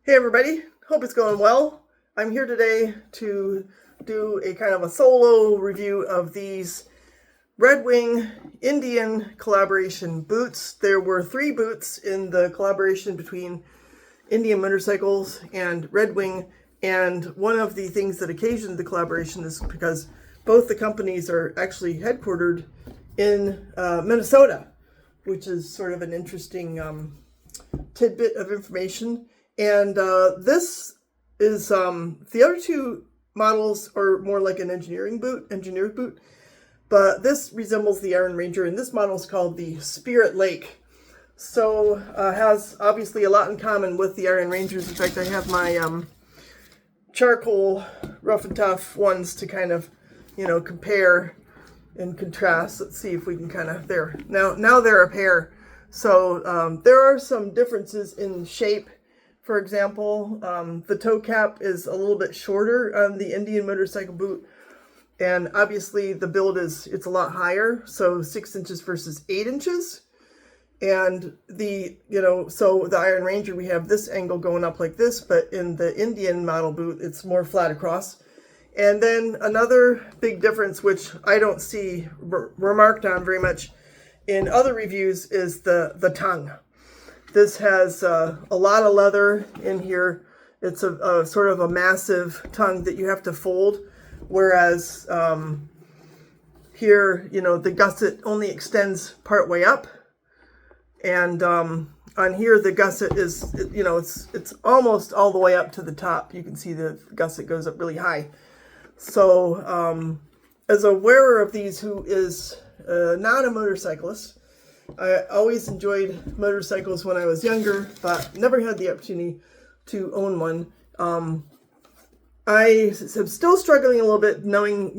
Hey everybody, hope it's going well. I'm here today to do a kind of a solo review of these Red Wing Indian collaboration boots. There were 3 boots in the collaboration between Indian Motorcycles and Red Wing, and one of the things that occasioned the collaboration is because both the companies are actually headquartered in Minnesota, which is sort of an interesting tidbit of information. And this is the other 2 models are more like an engineer's boot, but this resembles the Iron Ranger, and this model is called the Spirit Lake. So has obviously a lot in common with the Iron Rangers. In fact, I have my charcoal rough and tough ones to kind of, compare and contrast. Let's see if we can kind of there. Now they're a pair. So there are some differences in shape. For example, the toe cap is a little bit shorter on the Indian motorcycle boot, and obviously the build it's a lot higher, so 6 inches versus 8 inches. And so the Iron Ranger, we have this angle going up like this, but in the Indian model boot, it's more flat across. And then another big difference, which I don't see remarked on very much in other reviews, is the tongue. This has a lot of leather in here. It's a sort of a massive tongue that you have to fold, whereas here, the gusset only extends part way up, and on here the gusset is, it's almost all the way up to the top. You can see the gusset goes up really high. So as a wearer of these who is not a motorcyclist, I always enjoyed motorcycles when I was younger, but never had the opportunity to own one. I am still struggling a little bit knowing,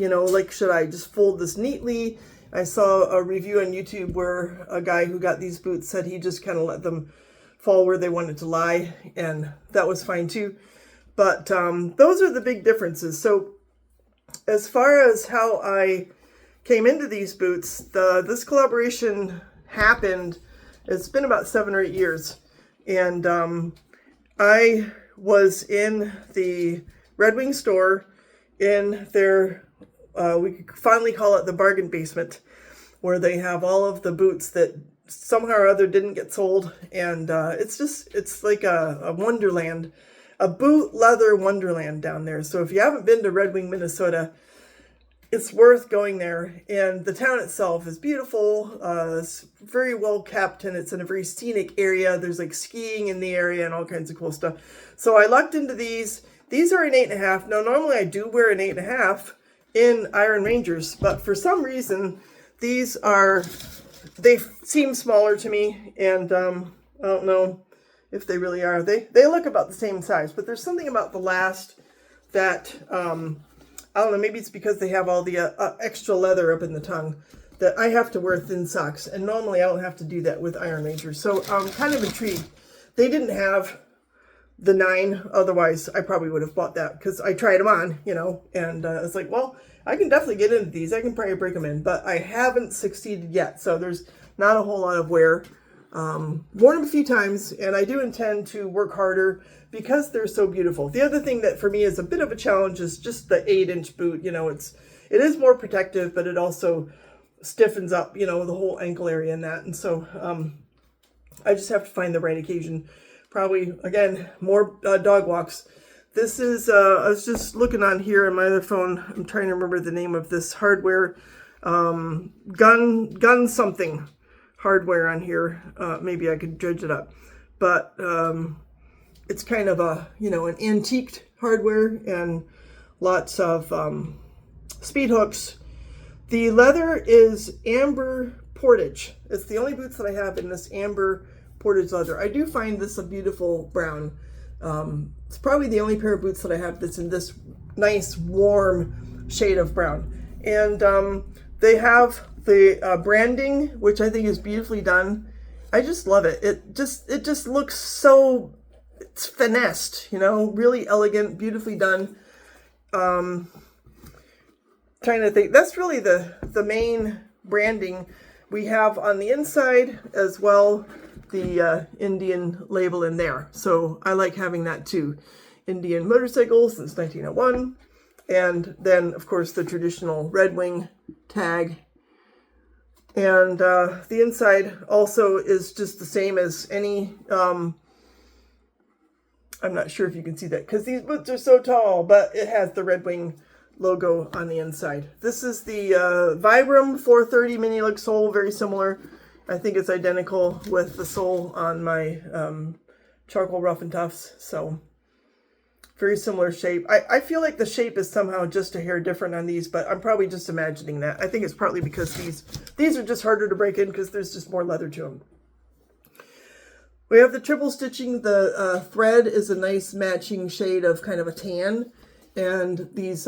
should I just fold this neatly? I saw a review on YouTube where a guy who got these boots said he just kind of let them fall where they wanted to lie, and that was fine too. But those are the big differences. So as far as how I came into these boots, this collaboration happened, it's been about 7 or 8 years, and I was in the Red Wing store in their we could finally call it the bargain basement, where they have all of the boots that somehow or other didn't get sold, and it's like a wonderland, a boot leather wonderland down there. So if you haven't been to Red Wing, Minnesota, it's worth going there. And the town itself is beautiful. It's very well kept, and it's in a very scenic area. There's like skiing in the area and all kinds of cool stuff. So I lucked into these. These are an 8.5. Now, normally I do wear an 8.5 in Iron Rangers, but for some reason, they seem smaller to me, and I don't know if they really are. They look about the same size, but there's something about the last that I don't know, maybe it's because they have all the extra leather up in the tongue that I have to wear thin socks. And normally I don't have to do that with Iron Rangers. So I'm kind of intrigued. They didn't have the 9. Otherwise, I probably would have bought that because I tried them on, and it's like, well, I can definitely get into these. I can probably break them in, but I haven't succeeded yet. So there's not a whole lot of wear. Worn them a few times, and I do intend to work harder because they're so beautiful. The other thing that for me is a bit of a challenge is just the 8-inch boot. It is more protective, but it also stiffens up, the whole ankle area and that. And so I just have to find the right occasion. Probably, again, more dog walks. This is, I was just looking on here on my other phone. I'm trying to remember the name of this hardware. Gun something hardware on here. Maybe I could dredge it up. But it's kind of an antiqued hardware, and lots of speed hooks. The leather is amber portage. It's the only boots that I have in this amber portage leather. I do find this a beautiful brown. It's probably the only pair of boots that I have that's in this nice warm shade of brown. And they have the branding, which I think is beautifully done. I just love it. It just looks so, it's finessed, really elegant, beautifully done. Trying to think, that's really the main branding we have on the inside as well. the Indian label in there. So I like having that too. Indian motorcycle since 1901. And then, of course, the traditional Red Wing tag. And the inside also is just the same as any, I'm not sure if you can see that because these boots are so tall, but it has the Red Wing logo on the inside. This is the Vibram 430 mini lug sole, very similar. I think it's identical with the sole on my charcoal Rough and Toughs, so very similar shape. I feel like the shape is somehow just a hair different on these, but I'm probably just imagining that. I think it's partly because these are just harder to break in because there's just more leather to them. We have the triple stitching. The thread is a nice matching shade of kind of a tan, and these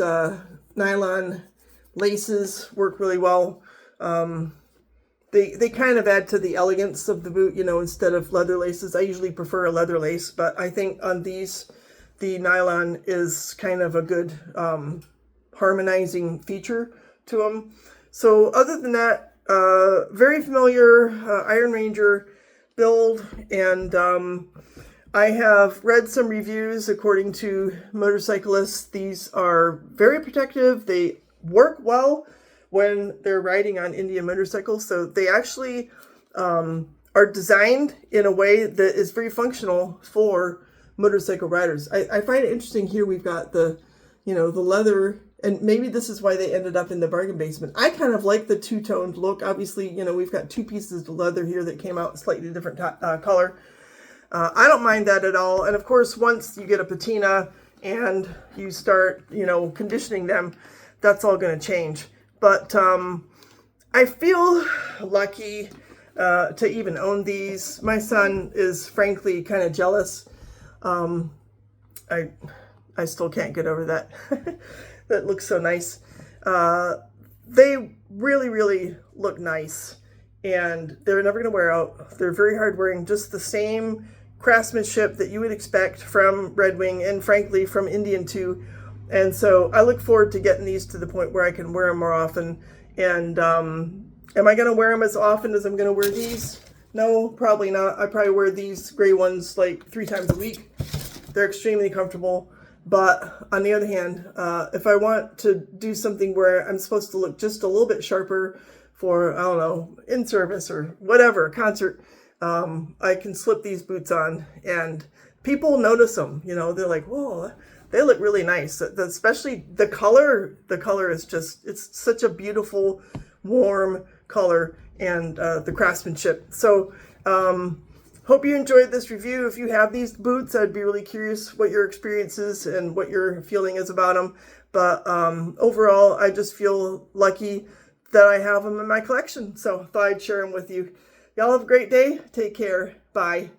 nylon laces work really well. They kind of add to the elegance of the boot, you know, instead of leather laces. I usually prefer a leather lace, but I think on these, the nylon is kind of a good harmonizing feature to them. So other than that, very familiar Iron Ranger build, and I have read some reviews according to motorcyclists. These are very protective. They work well when they're riding on Indian motorcycles. So they actually are designed in a way that is very functional for motorcycle riders. I find it interesting here. We've got the, you know, the leather, and maybe this is why they ended up in the bargain basement. I kind of like the two-toned look. Obviously, you know, we've got two pieces of leather here that came out slightly different color. I don't mind that at all. And of course, once you get a patina and you start, you know, conditioning them, that's all going to change. But I feel lucky to even own these. My son is frankly kind of jealous. I still can't get over that. That looks so nice. They really, really look nice, and they're never going to wear out. They're very hard wearing, just the same craftsmanship that you would expect from Red Wing, and frankly from Indian too. And so I look forward to getting these to the point where I can wear them more often. And am I going to wear them as often as I'm going to wear these? No, probably not. I probably wear these gray ones like 3 times a week. They're extremely comfortable. But on the other hand, if I want to do something where I'm supposed to look just a little bit sharper for, I don't know, in service or whatever, a concert, I can slip these boots on and people notice them. You know, they're like, whoa, they look really nice. Especially the color. The color is just, it's such a beautiful, warm color, and the craftsmanship. So, hope you enjoyed this review. If you have these boots, I'd be really curious what your experience is and what your feeling is about them. But overall, I just feel lucky that I have them in my collection. So I thought I'd share them with you. Y'all have a great day. Take care. Bye.